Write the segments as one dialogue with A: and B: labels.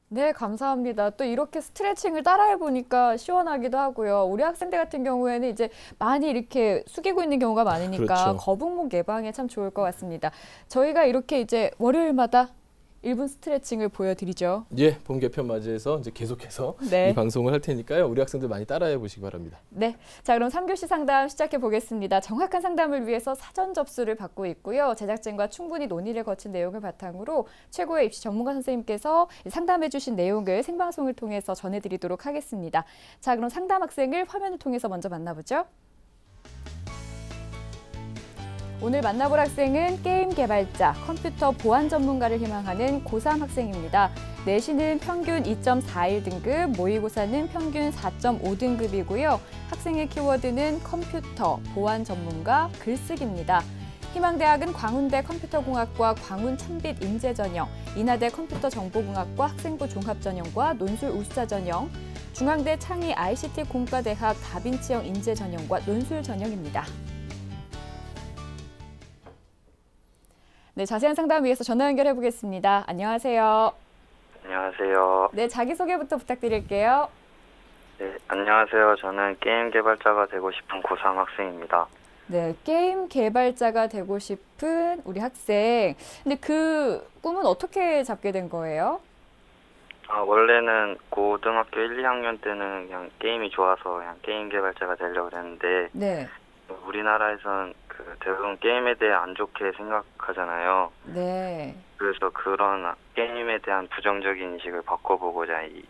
A: 네, 감사합니다. 또 이렇게 스트레칭을 따라해 보니까 시원하기도 하고요. 우리 학생들 같은 경우에는 이제 많이 이렇게 숙이고 있는 경우가 많으니까
B: 그렇죠.
A: 거북목 예방에 참 좋을 것 같습니다. 저희가 이렇게 이제 월요일마다 1분 스트레칭을 보여드리죠.
B: 예, 봄 개편 맞이해서 이제 계속해서 이
A: 네.
B: 방송을 할 테니까요. 우리 학생들 많이 따라해 보시기 바랍니다.
A: 네. 자, 그럼 3교시 상담 시작해 보겠습니다. 정확한 상담을 위해서 사전 접수를 받고 있고요. 제작진과 충분히 논의를 거친 내용을 바탕으로 최고의 입시 전문가 선생님께서 상담해 주신 내용을 생방송을 통해서 전해드리도록 하겠습니다. 자, 그럼 상담 학생을 화면을 통해서 먼저 만나보죠. 오늘 만나볼 학생은 게임 개발자, 컴퓨터 보안 전문가를 희망하는 고3 학생입니다. 내신은 평균 2.41등급, 모의고사는 평균 4.5등급이고요. 학생의 키워드는 컴퓨터, 보안 전문가, 글쓰기입니다. 희망대학은 광운대 컴퓨터공학과 광운찬빛 인재전형, 인하대 컴퓨터정보공학과 학생부 종합전형과 논술 우수자 전형, 중앙대 창의 ICT 공과대학 다빈치형 인재전형과 논술 전형입니다. 네, 자세한 상담 위해서 전화 연결해 보겠습니다. 안녕하세요.
C: 안녕하세요.
A: 네, 자기소개부터 부탁드릴게요.
C: 네, 안녕하세요. 저는 게임 개발자가 되고 싶은 고3 학생입니다.
A: 네, 게임 개발자가 되고 싶은 우리 학생. 근데 그 꿈은 어떻게 잡게 된 거예요?
C: 원래는 고등학교 1, 2학년 때는 그냥 게임이 좋아서 그냥 게임 개발자가 되려고 그랬는데
A: 네,
C: 우리나라에선 대부분 게임에 대해 안 좋게 생각하잖아요.
A: 네.
C: 그래서 그런 게임에 대한 부정적인 인식을 바꿔보고자 이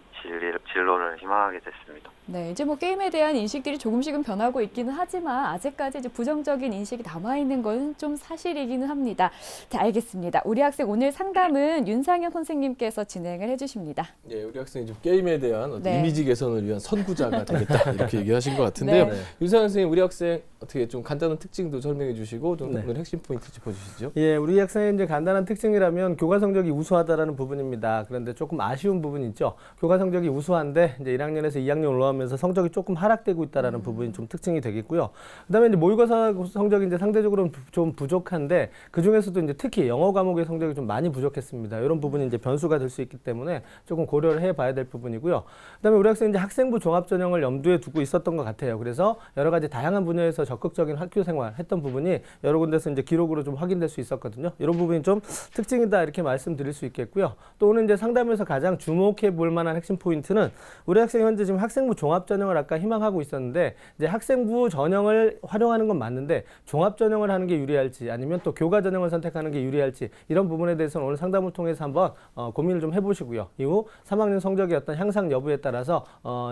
C: 진로를 희망하게 됐습니다.
A: 네, 이제 뭐 게임에 대한 인식들이 조금씩은 변하고 있기는 하지만 아직까지 이제 부정적인 인식이 남아있는 건 좀 사실이기는 합니다. 네, 알겠습니다. 우리 학생 오늘 상담은 윤상현 선생님께서 진행을 해주십니다.
B: 예, 우리 학생이 좀 게임에 대한 어떤
A: 네.
B: 이미지 개선을 위한 선구자가 되겠다 이렇게 얘기하신 것 같은데요.
A: 네.
B: 윤상현 선생님, 우리 학생 어떻게 좀 간단한 특징도 설명해 주시고 좀
D: 네.
B: 오늘 핵심 포인트 짚어주시죠.
D: 예, 우리 학생의 이제 간단한 특징이라면 교과 성적이 우수하다라는 부분입니다. 그런데 조금 아쉬운 부분이 있죠. 교과 성적이 우수한데 이제 1학년에서 2학년 올라오면서 성적이 조금 하락되고 있다라는 부분이 좀 특징이 되겠고요. 그다음에 이제 모의고사 성적이 이제 상대적으로 좀 부족한데 그 중에서도 이제 특히 영어 과목의 성적이 좀 많이 부족했습니다. 이런 부분이 이제 변수가 될 수 있기 때문에 조금 고려를 해봐야 될 부분이고요. 그다음에 우리 학생 이제 학생부 종합 전형을 염두에 두고 있었던 것 같아요. 그래서 여러 가지 다양한 분야에서 적극적인 학교 생활 했던 부분이 여러 군데서 이제 기록으로 좀 확인될 수 있었거든요. 이런 부분이 좀 특징이다 이렇게 말씀드릴 수 있겠고요. 또 오늘 이제 상담에서 가장 주목해 볼 만한 핵심 포인트는 우리 학생이 현재 지금 학생부 종합 전형을 아까 희망하고 있었는데 이제 학생부 전형을 활용하는 건 맞는데 종합 전형을 하는 게 유리할지 아니면 또 교과 전형을 선택하는 게 유리할지 이런 부분에 대해서는 오늘 상담을 통해서 한번 고민을 좀 해보시고요. 이후 3학년 성적의 어떤 향상 여부에 따라서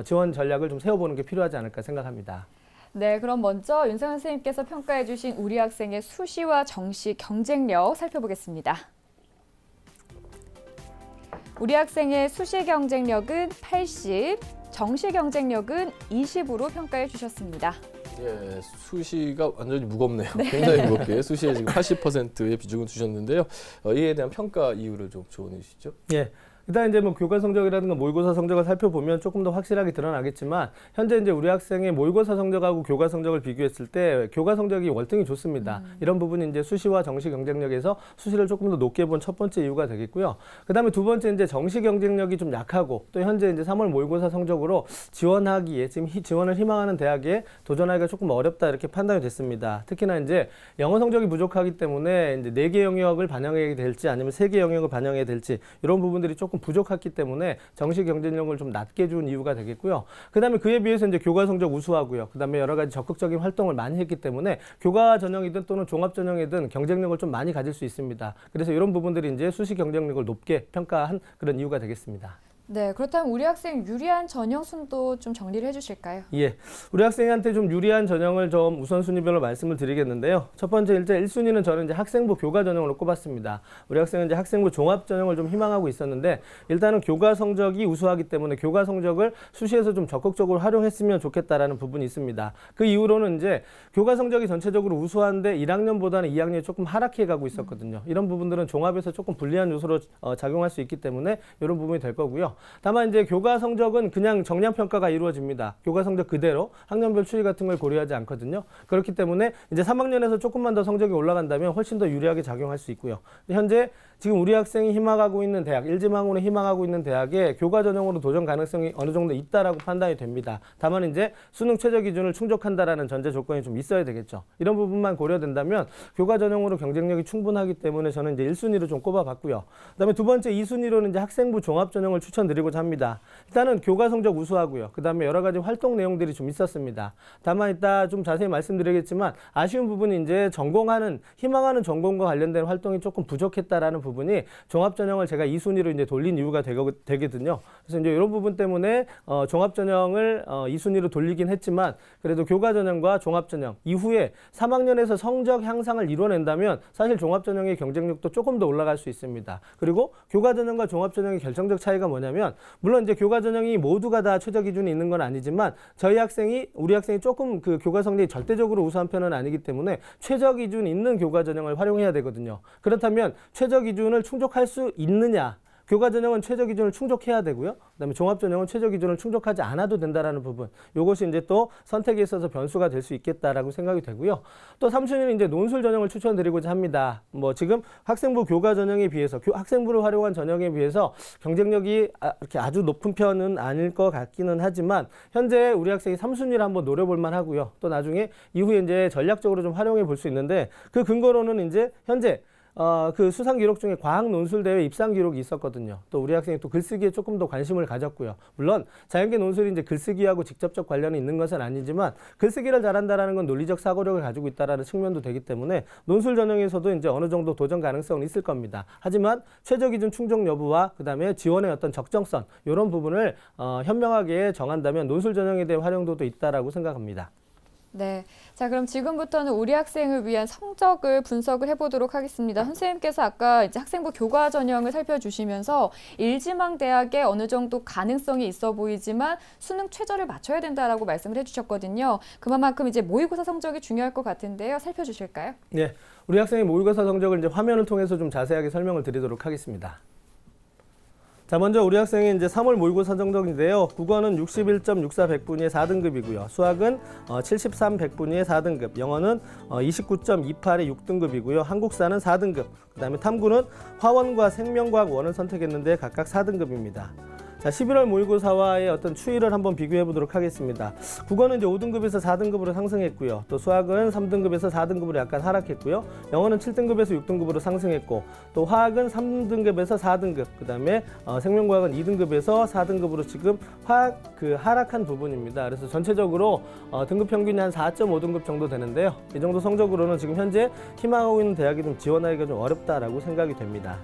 D: 지원 전략을 좀 세워보는 게 필요하지 않을까 생각합니다.
A: 네, 그럼 먼저 윤상현 선생님께서 평가해 주신 우리 학생의 수시와 정시 경쟁력 살펴보겠습니다. 우리 학생의 수시 경쟁력은 80, 정시 경쟁력은 20으로 평가해 주셨습니다.
B: 예, 수시가 완전히 무겁네요. 굉장히 무겁게 수시에 지금 80%의 비중을 두셨는데요. 이에 대한 평가 이유를 좀 조언해 주시죠.
D: 예. 일단 이제 뭐 교과 성적이라든가 모의고사 성적을 살펴보면 조금 더 확실하게 드러나겠지만 현재 이제 우리 학생의 모의고사 성적하고 교과 성적을 비교했을 때 교과 성적이 월등히 좋습니다. 이런 부분이 이제 수시와 정시 경쟁력에서 수시를 조금 더 높게 본 첫 번째 이유가 되겠고요. 그다음에 두 번째 이제 정시 경쟁력이 좀 약하고 또 현재 이제 3월 모의고사 성적으로 지원하기에 지금 지원을 희망하는 대학에 도전하기가 조금 어렵다 이렇게 판단이 됐습니다. 특히나 이제 영어 성적이 부족하기 때문에 이제 4개 영역을 반영해야 될지 아니면 3개 영역을 반영해야 될지 이런 부분들이 조금 부족했기 때문에 정시 경쟁력을 좀 낮게 준 이유가 되겠고요. 그다음에 그에 비해서 이제 교과 성적 우수하고요. 그다음에 여러 가지 적극적인 활동을 많이 했기 때문에 교과 전형이든 또는 종합 전형이든 경쟁력을 좀 많이 가질 수 있습니다. 그래서 이런 부분들이 이제 수시 경쟁력을 높게 평가한 그런 이유가 되겠습니다.
A: 네, 그렇다면 우리 학생 유리한 전형 순도 좀 정리를 해주실까요?
D: 예, 우리 학생한테 좀 유리한 전형을 좀 우선순위별로 말씀을 드리겠는데요. 첫 번째 일제 1순위는 저는 이제 학생부 교과 전형으로 꼽았습니다. 우리 학생은 이제 학생부 종합 전형을 좀 희망하고 있었는데 일단은 교과 성적이 우수하기 때문에 교과 성적을 수시에서 좀 적극적으로 활용했으면 좋겠다라는 부분이 있습니다. 그 이후로는 이제 교과 성적이 전체적으로 우수한데 1학년보다는 2학년이 조금 하락해 가고 있었거든요. 이런 부분들은 종합에서 조금 불리한 요소로 작용할 수 있기 때문에 이런 부분이 될 거고요. 다만 이제 교과 성적은 그냥 정량 평가가 이루어집니다. 교과 성적 그대로 학년별 추이 같은 걸 고려하지 않거든요. 그렇기 때문에 이제 3학년에서 조금만 더 성적이 올라간다면 훨씬 더 유리하게 작용할 수 있고요. 현재 지금 우리 학생이 희망하고 있는 대학, 1지망으로 희망하고 있는 대학에 교과 전형으로 도전 가능성이 어느 정도 있다라고 판단이 됩니다. 다만 이제 수능 최저 기준을 충족한다라는 전제 조건이 좀 있어야 되겠죠. 이런 부분만 고려된다면 교과 전형으로 경쟁력이 충분하기 때문에 저는 이제 1순위로 좀 꼽아봤고요. 그다음에 두 번째 2순위로는 이제 학생부 종합 전형을 추천드리고자 합니다. 일단은 교과 성적 우수하고요. 그다음에 여러 가지 활동 내용들이 좀 있었습니다. 다만 이따 좀 자세히 말씀드리겠지만 아쉬운 부분이 이제 전공하는 희망하는 전공과 관련된 활동이 조금 부족했다라는 부분이 종합 전형을 제가 2순위로 이제 돌린 이유가 되거든요. 그래서 이제 이런 부분 때문에 종합 전형을 2순위로 돌리긴 했지만 그래도 교과 전형과 종합 전형 이후에 3학년에서 성적 향상을 이뤄낸다면 사실 종합 전형의 경쟁력도 조금 더 올라갈 수 있습니다. 그리고 교과 전형과 종합 전형의 결정적 차이가 뭐냐면 물론 이제 교과 전형이 모두가 다 최저 기준이 있는 건 아니지만 우리 학생이 조금 그 교과 성적이 절대적으로 우수한 편은 아니기 때문에 최저 기준 있는 교과 전형을 활용해야 되거든요. 그렇다면 최저 기준을 충족할 수 있느냐? 교과 전형은 최저 기준을 충족해야 되고요. 그다음에 종합 전형은 최저 기준을 충족하지 않아도 된다라는 부분. 이것이 이제 또 선택에 있어서 변수가 될 수 있겠다라고 생각이 되고요. 또 3순위는 이제 논술 전형을 추천드리고자 합니다. 뭐 지금 학생부 교과 전형에 비해서 학생부를 활용한 전형에 비해서 경쟁력이 이렇게 아주 높은 편은 아닐 것 같기는 하지만 현재 우리 학생이 3순위를 한번 노려볼 만하고요. 또 나중에 이후에 이제 전략적으로 좀 활용해 볼 수 있는데 그 근거로는 이제 현재 그 수상 기록 중에 과학 논술 대회 입상 기록이 있었거든요. 또 우리 학생이 또 글쓰기에 조금 더 관심을 가졌고요. 물론 자연계 논술이 이제 글쓰기하고 직접적 관련이 있는 것은 아니지만 글쓰기를 잘한다라는 건 논리적 사고력을 가지고 있다라는 측면도 되기 때문에 논술 전형에서도 이제 어느 정도 도전 가능성은 있을 겁니다. 하지만 최저 기준 충족 여부와 그다음에 지원의 어떤 적정성 이런 부분을 현명하게 정한다면 논술 전형에 대한 활용도도 있다라고 생각합니다.
A: 네. 자, 그럼 지금부터는 우리 학생을 위한 성적을 분석을 해보도록 하겠습니다. 선생님께서 아까 이제 학생부 교과 전형을 살펴주시면서 1지망 대학에 어느 정도 가능성이 있어 보이지만 수능 최저를 맞춰야 된다라고 말씀을 해주셨거든요. 그만큼 이제 모의고사 성적이 중요할 것 같은데요. 살펴주실까요?
D: 네. 우리 학생의 모의고사 성적을 이제 화면을 통해서 좀 자세하게 설명을 드리도록 하겠습니다. 자, 먼저 우리 학생의 이제 3월 모의고사 성적인데요. 국어는 61.64 100분위의 4등급이고요. 수학은 73 100분위의 4등급, 영어는 29.28의 6등급이고요. 한국사는 4등급, 그다음에 탐구는 화원과 생명과학 원을 선택했는데 각각 4등급입니다. 자, 11월 모의고사와의 어떤 추이를 한번 비교해 보도록 하겠습니다. 국어는 이제 5등급에서 4등급으로 상승했고요. 또 수학은 3등급에서 4등급으로 약간 하락했고요. 영어는 7등급에서 6등급으로 상승했고, 또 화학은 3등급에서 4등급, 그다음에 생명과학은 2등급에서 4등급으로 지금 하락한 부분입니다. 그래서 전체적으로 등급 평균이 한 4.5등급 정도 되는데요. 이 정도 성적으로는 지금 현재 희망하고 있는 대학이 좀 지원하기가 좀 어렵다라고 생각이 됩니다.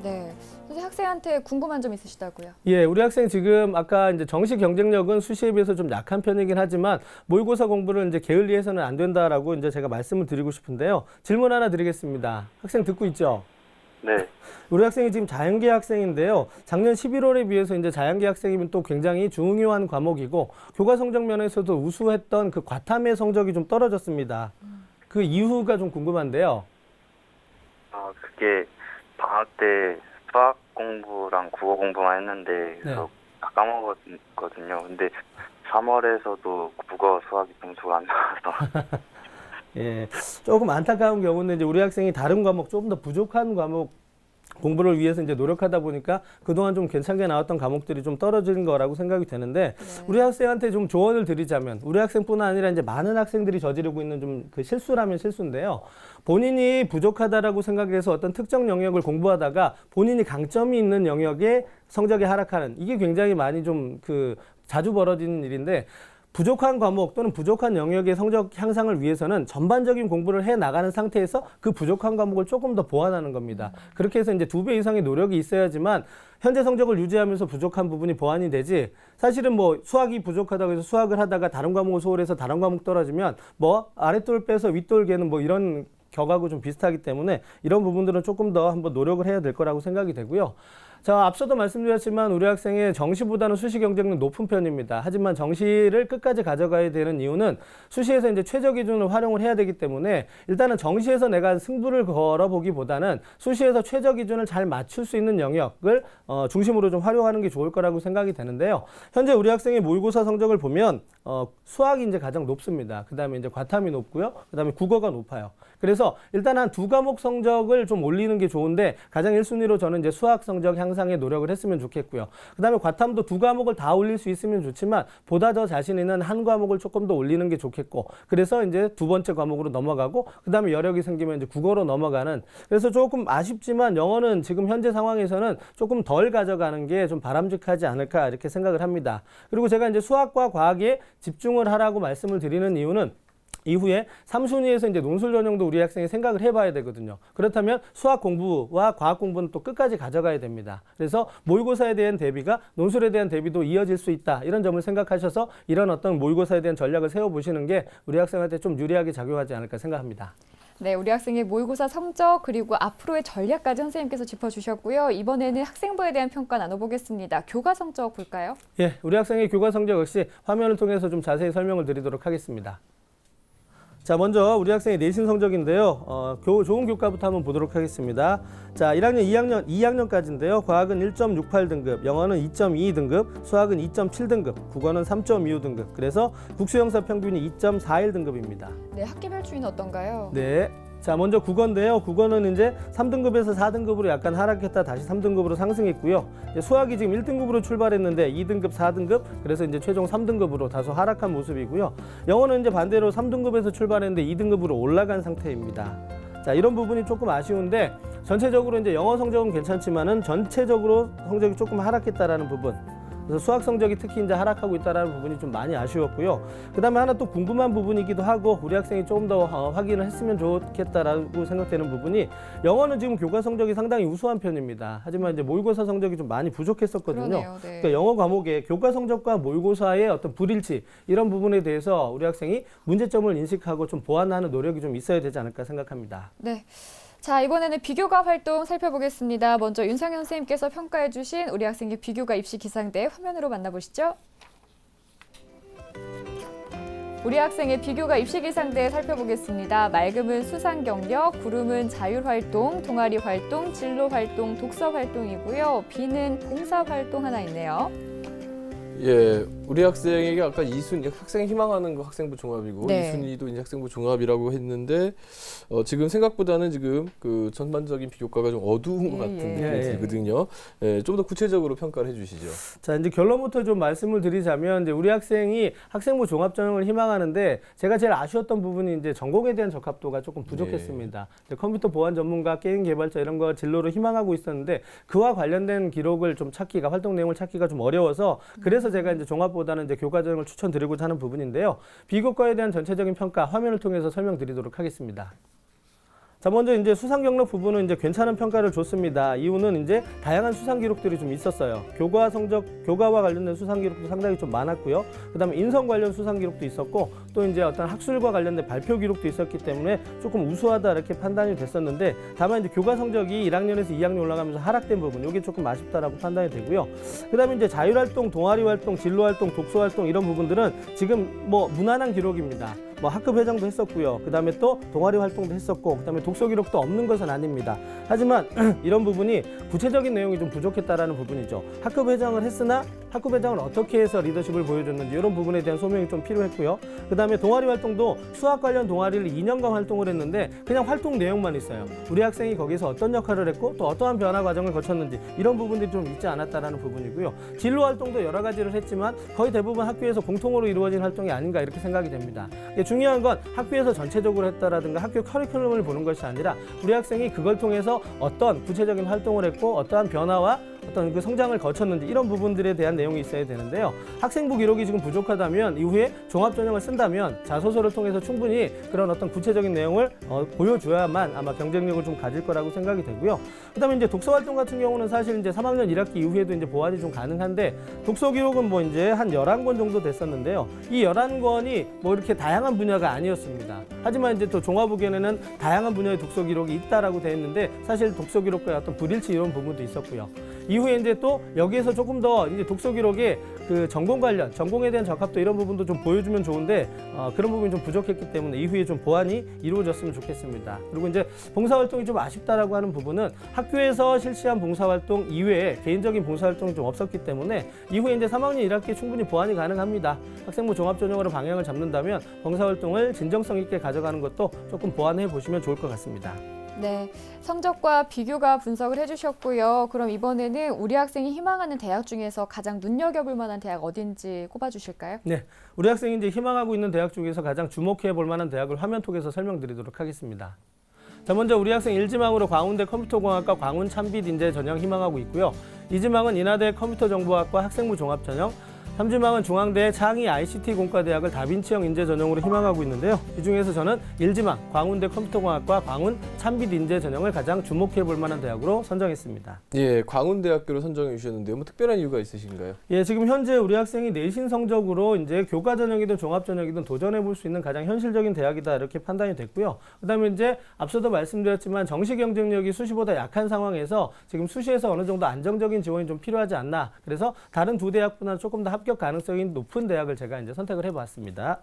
A: 네. 선생님 학생한테 궁금한 점 있으시다고요?
D: 예, 우리 학생 지금 아까 이제 정시 경쟁력은 수시에 비해서 좀 약한 편이긴 하지만 모의고사 공부를 이제 게을리해서는 안 된다라고 이제 제가 말씀을 드리고 싶은데요. 질문 하나 드리겠습니다. 학생 듣고 있죠?
C: 네.
D: 우리 학생이 지금 자연계 학생인데요. 작년 11월에 비해서 이제 자연계 학생이면 또 굉장히 중요한 과목이고 교과 성적 면에서도 우수했던 그 과탐의 성적이 좀 떨어졌습니다. 그 이유가 좀 궁금한데요.
C: 그게 방학 때 수학 공부랑 국어 공부만 했는데 그래서 다 까먹었거든요. 근데 3월에서도 국어 수학이 점수가 안 나와서
D: 예, 조금 안타까운 경우는 이제 우리 학생이 다른 과목 조금 더 부족한 과목 공부를 위해서 이제 노력하다 보니까 그동안 좀 괜찮게 나왔던 과목들이 좀 떨어지는 거라고 생각이 되는데 우리 학생한테 좀 조언을 드리자면 우리 학생뿐 아니라 이제 많은 학생들이 저지르고 있는 좀 그 실수라면 실수인데요. 본인이 부족하다라고 생각해서 어떤 특정 영역을 공부하다가 본인이 강점이 있는 영역에 성적이 하락하는 이게 굉장히 많이 좀 자주 벌어지는 일인데 부족한 과목 또는 부족한 영역의 성적 향상을 위해서는 전반적인 공부를 해 나가는 상태에서 그 부족한 과목을 조금 더 보완하는 겁니다. 그렇게 해서 이제 2배 이상의 노력이 있어야지만 현재 성적을 유지하면서 부족한 부분이 보완이 되지 사실은 뭐 수학이 부족하다고 해서 수학을 하다가 다른 과목을 소홀해서 다른 과목 떨어지면 뭐 아랫돌 빼서 윗돌 개는 뭐 이런 격하고 좀 비슷하기 때문에 이런 부분들은 조금 더 한번 노력을 해야 될 거라고 생각이 되고요. 자, 앞서도 말씀드렸지만 우리 학생의 정시보다는 수시 경쟁력 높은 편입니다. 하지만 정시를 끝까지 가져가야 되는 이유는 수시에서 이제 최저 기준을 활용을 해야 되기 때문에 일단은 정시에서 내가 승부를 걸어보기보다는 수시에서 최저 기준을 잘 맞출 수 있는 영역을 중심으로 좀 활용하는 게 좋을 거라고 생각이 되는데요. 현재 우리 학생의 모의고사 성적을 보면 수학이 이제 가장 높습니다. 그 다음에 이제 과탐이 높고요. 그 다음에 국어가 높아요. 그래서 일단 한 두 과목 성적을 좀 올리는 게 좋은데 가장 1순위로 저는 이제 수학 성적 향상에 노력을 했으면 좋겠고요. 그 다음에 과탐도 두 과목을 다 올릴 수 있으면 좋지만 보다 더 자신 있는 한 과목을 조금 더 올리는 게 좋겠고 그래서 이제 두 번째 과목으로 넘어가고 그 다음에 여력이 생기면 이제 국어로 넘어가는 그래서 조금 아쉽지만 영어는 지금 현재 상황에서는 조금 덜 가져가는 게 좀 바람직하지 않을까 이렇게 생각을 합니다. 그리고 제가 이제 수학과 과학에 집중을 하라고 말씀을 드리는 이유는 이후에 3순위에서 이제 논술 전형도 우리 학생이 생각을 해봐야 되거든요. 그렇다면 수학 공부와 과학 공부는 또 끝까지 가져가야 됩니다. 그래서 모의고사에 대한 대비가 논술에 대한 대비도 이어질 수 있다. 이런 점을 생각하셔서 이런 어떤 모의고사에 대한 전략을 세워보시는 게 우리 학생한테 좀 유리하게 작용하지 않을까 생각합니다.
A: 네, 우리 학생의 모의고사 성적 그리고 앞으로의 전략까지 선생님께서 짚어주셨고요. 이번에는 학생부에 대한 평가 나눠보겠습니다. 교과 성적 볼까요?
D: 예, 우리 학생의 교과 성적 역시 화면을 통해서 좀 자세히 설명을 드리도록 하겠습니다. 자, 먼저 우리 학생의 내신 성적인데요. 좋은 교과부터 한번 보도록 하겠습니다. 자, 1학년 2학년까지인데요. 과학은 1.68등급, 영어는 2.22등급, 수학은 2.7등급, 국어는 3.25등급. 그래서 국수영사 평균이 2.41등급입니다.
A: 네, 학기별 추이는 어떤가요?
D: 네. 자, 먼저 국어인데요. 국어는 이제 3등급에서 4등급으로 약간 하락했다 다시 3등급으로 상승했고요. 이제 수학이 지금 1등급으로 출발했는데 2등급, 4등급, 그래서 이제 최종 3등급으로 다소 하락한 모습이고요. 영어는 이제 반대로 3등급에서 출발했는데 2등급으로 올라간 상태입니다. 자, 이런 부분이 조금 아쉬운데 전체적으로 이제 영어 성적은 괜찮지만은 전체적으로 성적이 조금 하락했다라는 부분. 그래서 수학 성적이 특히 이제 하락하고 있다는 부분이 좀 많이 아쉬웠고요. 그 다음에 하나 또 궁금한 부분이기도 하고 우리 학생이 조금 더 확인을 했으면 좋겠다라고 생각되는 부분이 영어는 지금 교과 성적이 상당히 우수한 편입니다. 하지만 이제 모의고사 성적이 좀 많이 부족했었거든요.
A: 그러네요, 네.
D: 그러니까 영어 과목의 교과 성적과 모의고사의 어떤 불일치 이런 부분에 대해서 우리 학생이 문제점을 인식하고 좀 보완하는 노력이 좀 있어야 되지 않을까 생각합니다.
A: 네. 자, 이번에는 비교과 활동 살펴보겠습니다. 먼저 윤상현 선생님께서 평가해 주신 우리 학생의 비교과 입시 기상대 화면으로 만나보시죠. 우리 학생의 비교과 입시 기상대 살펴보겠습니다. 맑음은 수상 경력, 구름은 자율 활동, 동아리 활동, 진로 활동, 독서 활동이고요. 비는 봉사 활동 하나 있네요.
B: 예, 우리 학생에게 아까 2순위, 학생이 희망하는 거 학생부 종합이고
A: 네.
B: 2순위도 이제 학생부 종합이라고 했는데 지금 생각보다는 지금 그 전반적인 비교과가 좀 어두운 것 같은 느낌이 들거든요. 예, 좀 더 구체적으로 평가를 해주시죠.
D: 자, 이제 결론부터 좀 말씀을 드리자면 이제 우리 학생이 학생부 종합 전형을 희망하는데 제가 제일 아쉬웠던 부분이 이제 전공에 대한 적합도가 조금 부족했습니다. 이제 컴퓨터 보안 전문가, 게임 개발자 이런 거 진로를 희망하고 있었는데 그와 관련된 기록을 좀 찾기가 활동 내용을 찾기가 좀 어려워서 그래서 제가 이제 종합보다는 이제 교과 전형을 추천드리고자 하는 부분인데요. 비교과에 대한 전체적인 평가 화면을 통해서 설명드리도록 하겠습니다. 자, 먼저 이제 수상 경력 부분은 이제 괜찮은 평가를 줬습니다. 이유는 이제 다양한 수상 기록들이 좀 있었어요. 교과 성적, 교과와 관련된 수상 기록도 상당히 좀 많았고요. 그다음에 인성 관련 수상 기록도 있었고 또 이제 어떤 학술과 관련된 발표 기록도 있었기 때문에 조금 우수하다 이렇게 판단이 됐었는데 다만 이제 교과 성적이 1학년에서 2학년 올라가면서 하락된 부분, 이게 조금 아쉽다라고 판단이 되고요. 그다음에 이제 자율 활동, 동아리 활동, 진로 활동, 독서 활동 이런 부분들은 지금 뭐 무난한 기록입니다. 뭐 학급 회장도 했었고요. 그다음에 또 동아리 활동도 했었고, 그다음에 독서 기록도 없는 것은 아닙니다. 하지만 이런 부분이 구체적인 내용이 좀 부족했다라는 부분이죠. 학급 회장을 했으나 학급 회장을 어떻게 해서 리더십을 보여줬는지 이런 부분에 대한 소명이 좀 필요했고요. 그다음에 동아리 활동도 수학 관련 동아리를 2년간 활동을 했는데 그냥 활동 내용만 있어요. 우리 학생이 거기서 어떤 역할을 했고 또 어떠한 변화 과정을 거쳤는지 이런 부분들이 좀 있지 않았다라는 부분이고요. 진로 활동도 여러 가지를 했지만 거의 대부분 학교에서 공통으로 이루어진 활동이 아닌가 이렇게 생각이 됩니다. 중요한 건 학교에서 전체적으로 했다라든가 학교 커리큘럼을 보는 것이 아니라 우리 학생이 그걸 통해서 어떤 구체적인 활동을 했고 어떠한 변화와 어떤 그 성장을 거쳤는지 이런 부분들에 대한 내용이 있어야 되는데요. 학생부 기록이 지금 부족하다면 이후에 종합전형을 쓴다면 자소서를 통해서 충분히 그런 어떤 구체적인 내용을 보여줘야만 아마 경쟁력을 좀 가질 거라고 생각이 되고요. 그다음에 이제 독서 활동 같은 경우는 사실 이제 3학년 1학기 이후에도 이제 보완이 좀 가능한데 독서 기록은 뭐 이제 한 11권 정도 됐었는데요. 이 11권이 뭐 이렇게 다양한 분야가 아니었습니다. 하지만 이제 또 종합의견에는 다양한 분야의 독서 기록이 있다라고 되어 있는데 사실 독서 기록과의 어떤 불일치 이런 부분도 있었고요. 이후에 이제 또 여기에서 조금 더 이제 독서 기록에 그 전공 관련, 전공에 대한 적합도 이런 부분도 좀 보여주면 좋은데 그런 부분이 좀 부족했기 때문에 이후에 좀 보완이 이루어졌으면 좋겠습니다. 그리고 이제 봉사활동이 좀 아쉽다라고 하는 부분은 학교에서 실시한 봉사활동 이외에 개인적인 봉사활동이 좀 없었기 때문에 이후에 이제 3학년 1학기에 충분히 보완이 가능합니다. 학생부 종합전형으로 방향을 잡는다면 봉사활동을 진정성 있게 가져가는 것도 조금 보완해 보시면 좋을 것 같습니다.
A: 네, 성적과 비교가 분석을 해주셨고요. 그럼 이번에는 우리 학생이 희망하는 대학 중에서 가장 눈여겨볼 만한 대학 어딘지 꼽아주실까요?
D: 네, 우리 학생이 이제 희망하고 있는 대학 중에서 가장 주목해 볼 만한 대학을 화면톡에서 설명드리도록 하겠습니다. 자, 먼저 우리 학생 1지망으로 광운대 컴퓨터공학과 광운 참빛 인재 전형 희망하고 있고요. 2지망은 인하대 컴퓨터정보학과 학생부 종합전형, 3지망은 중앙대 창의 ICT 공과대학을 다빈치형 인재 전형으로 희망하고 있는데요. 이 중에서 저는 1지망 광운대 컴퓨터공학과 광운 참빛 인재 전형을 가장 주목해 볼 만한 대학으로 선정했습니다.
B: 예, 광운대학교로 선정해 주셨는데요. 뭐 특별한 이유가 있으신가요?
D: 예, 지금 현재 우리 학생이 내신 성적으로 이제 교과 전형이든 종합 전형이든 도전해 볼 수 있는 가장 현실적인 대학이다 이렇게 판단이 됐고요. 그다음에 이제 앞서도 말씀드렸지만 정시 경쟁력이 수시보다 약한 상황에서 지금 수시에서 어느 정도 안정적인 지원이 좀 필요하지 않나. 그래서 다른 두 대학보다는 조금 더 합격 가능성이 높은 대학을 제가 이제 선택을 해봤습니다.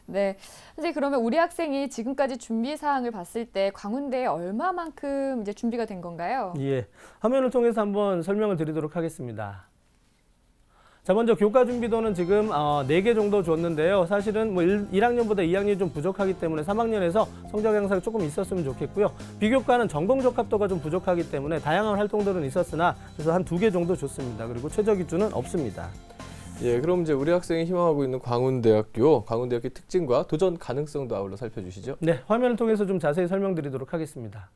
A: 네, 선생님 그러면 우리 학생이 지금까지 준비 사항을 봤을 때 광운대에 얼마만큼 이제 준비가 된 건가요?
D: 예, 화면을 통해서 한번 설명을 드리도록 하겠습니다. 자, 먼저 교과 준비도는 지금 4개 정도 줬는데요. 사실은 뭐 1학년보다 2학년이 좀 부족하기 때문에 3학년에서 성적 향상이 조금 있었으면 좋겠고요. 비교과는 전공 적합도가 좀 부족하기 때문에 다양한 활동들은 있었으나 그래서 한 2개 정도 줬습니다. 그리고 최저 기준은 없습니다.
B: 예, 그럼 이제 우리 학생이 희망하고 있는 광운대학교 특징과 도전 가능성도 아울러 살펴주시죠.
D: 네, 화면을 통해서 좀 자세히 설명드리도록 하겠습니다.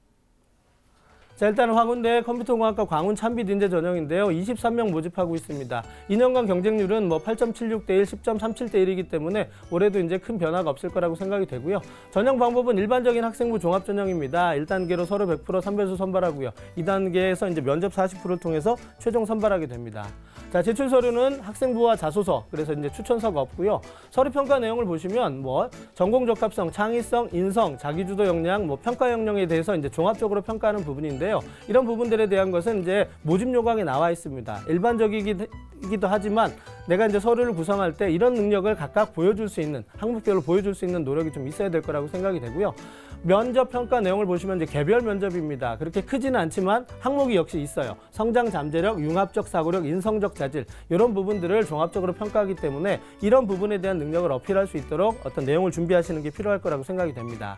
D: 자, 일단 광운대 컴퓨터공학과 광운 참빛 인재 전형인데요. 23명 모집하고 있습니다. 2년간 경쟁률은 뭐 8.76대 1, 10.37대 1이기 때문에 올해도 이제 큰 변화가 없을 거라고 생각이 되고요. 전형 방법은 일반적인 학생부 종합 전형입니다. 1단계로 서로 100% 3배수 선발하고요. 2단계에서 이제 면접 40%를 통해서 최종 선발하게 됩니다. 자, 제출 서류는 학생부와 자소서, 그래서 이제 추천서가 없고요. 서류 평가 내용을 보시면 뭐 전공 적합성, 창의성, 인성, 자기주도 역량, 뭐 평가 역량에 대해서 이제 종합적으로 평가하는 부분인데요. 이런 부분들에 대한 것은 이제 모집 요강에 나와 있습니다. 일반적이기도 하지만 내가 이제 서류를 구성할 때 이런 능력을 각각 보여줄 수 있는, 항목별로 보여줄 수 있는 노력이 좀 있어야 될 거라고 생각이 되고요. 면접 평가 내용을 보시면 이제 개별 면접입니다. 그렇게 크지는 않지만 항목이 역시 있어요. 성장 잠재력, 융합적 사고력, 인성적 자질 이런 부분들을 종합적으로 평가하기 때문에 이런 부분에 대한 능력을 어필할 수 있도록 어떤 내용을 준비하시는 게 필요할 거라고 생각이 됩니다.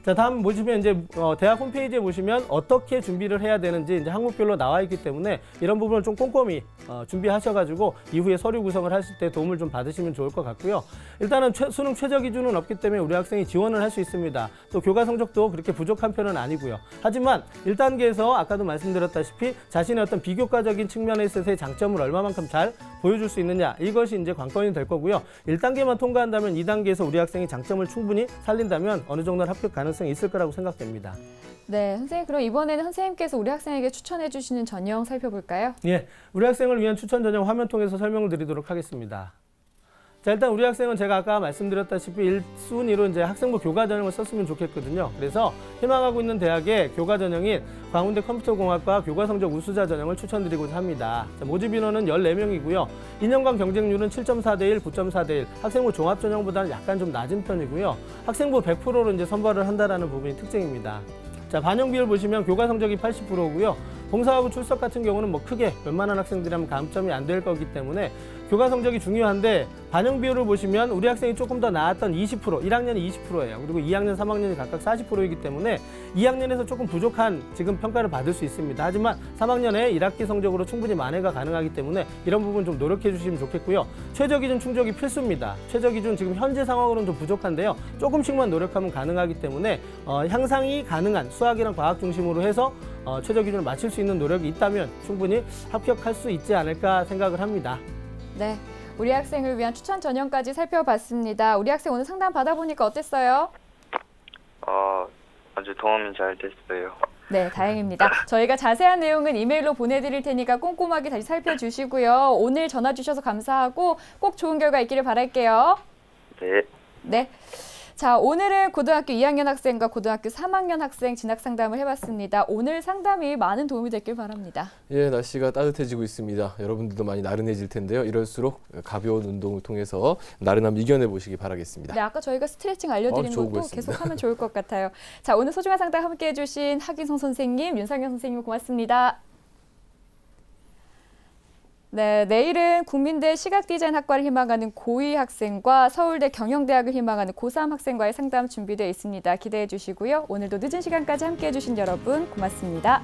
D: 자, 다음 보시면 이제 대학 홈페이지에 보시면 어떻게 준비를 해야 되는지 이제 항목별로 나와 있기 때문에 이런 부분을 좀 꼼꼼히 준비하셔가지고 이후에 서류 구성을 하실 때 도움을 좀 받으시면 좋을 것 같고요. 일단은 수능 최저 기준은 없기 때문에 우리 학생이 지원을 할 수 있습니다. 또 교과 성적도 그렇게 부족한 편은 아니고요. 하지만 1단계에서 아까도 말씀드렸다시피 자신의 어떤 비교과적인 측면에 있어서의 장점을 얼마만큼 잘 보여줄 수 있느냐, 이것이 이제 관건이 될 거고요. 1단계만 통과한다면 2단계에서 우리 학생이 장점을 충분히 살린다면 어느 정도는 합격 가능성이 있을 거라고 생각됩니다.
A: 네, 선생님 그럼 이번에는 선생님께서 우리 학생에게 추천해 주시는 전형 살펴볼까요?
D: 예, 우리 학생을 위한 추천 전형 화면 통해서 설명을 드리도록 하겠습니다. 자, 일단 우리 학생은 제가 아까 말씀드렸다시피 1순위로 이제 학생부 교과 전형을 썼으면 좋겠거든요. 그래서 희망하고 있는 대학의 교과 전형인 광운대 컴퓨터공학과 교과 성적 우수자 전형을 추천드리고자 합니다. 자, 모집 인원은 14명이고요. 2년간 경쟁률은 7.4대 1, 9.4대 1. 학생부 종합 전형보다는 약간 좀 낮은 편이고요. 학생부 100%로 이제 선발을 한다라는 부분이 특징입니다. 자, 반영 비율 보시면 교과 성적이 80%고요. 봉사하고 출석 같은 경우는 뭐 크게 웬만한 학생들이라면 감점이 안 될 거기 때문에 교과 성적이 중요한데 반영 비율을 보시면 우리 학생이 조금 더 나았던 20%, 1학년이 20%예요. 그리고 2학년, 3학년이 각각 40%이기 때문에 2학년에서 조금 부족한 지금 평가를 받을 수 있습니다. 하지만 3학년에 1학기 성적으로 충분히 만회가 가능하기 때문에 이런 부분 좀 노력해 주시면 좋겠고요. 최저 기준 충족이 필수입니다. 최저 기준 지금 현재 상황으로는 좀 부족한데요. 조금씩만 노력하면 가능하기 때문에 향상이 가능한 수학이랑 과학 중심으로 해서 최저 기준을 맞출 수 있는 노력이 있다면 충분히 합격할 수 있지 않을까 생각을 합니다.
A: 네, 우리 학생을 위한 추천 전형까지 살펴봤습니다. 우리 학생 오늘 상담 받아보니까 어땠어요?
C: 아주 도움이 잘 됐어요.
A: 네, 다행입니다. 저희가 자세한 내용은 이메일로 보내드릴 테니까 꼼꼼하게 다시 살펴주시고요. 오늘 전화 주셔서 감사하고 꼭 좋은 결과 있기를 바랄게요.
C: 네.
A: 네. 자, 오늘은 고등학교 2학년 학생과 고등학교 3학년 학생 진학 상담을 해봤습니다. 오늘 상담이 많은 도움이 됐길 바랍니다.
B: 예, 날씨가 따뜻해지고 있습니다. 여러분들도 많이 나른해질 텐데요. 이럴수록 가벼운 운동을 통해서 나른함 이겨내 보시기 바라겠습니다.
A: 네, 아까 저희가 스트레칭 알려드린
B: 좋은
A: 것도
B: 거였습니다.
A: 계속하면 좋을 것 같아요. 자, 오늘 소중한 상담 함께해 주신 하기성 선생님, 윤상현 선생님 고맙습니다. 네, 내일은 국민대 시각디자인학과를 희망하는 고2 학생과 서울대 경영대학을 희망하는 고3 학생과의 상담 준비되어 있습니다. 기대해 주시고요. 오늘도 늦은 시간까지 함께해 주신 여러분 고맙습니다.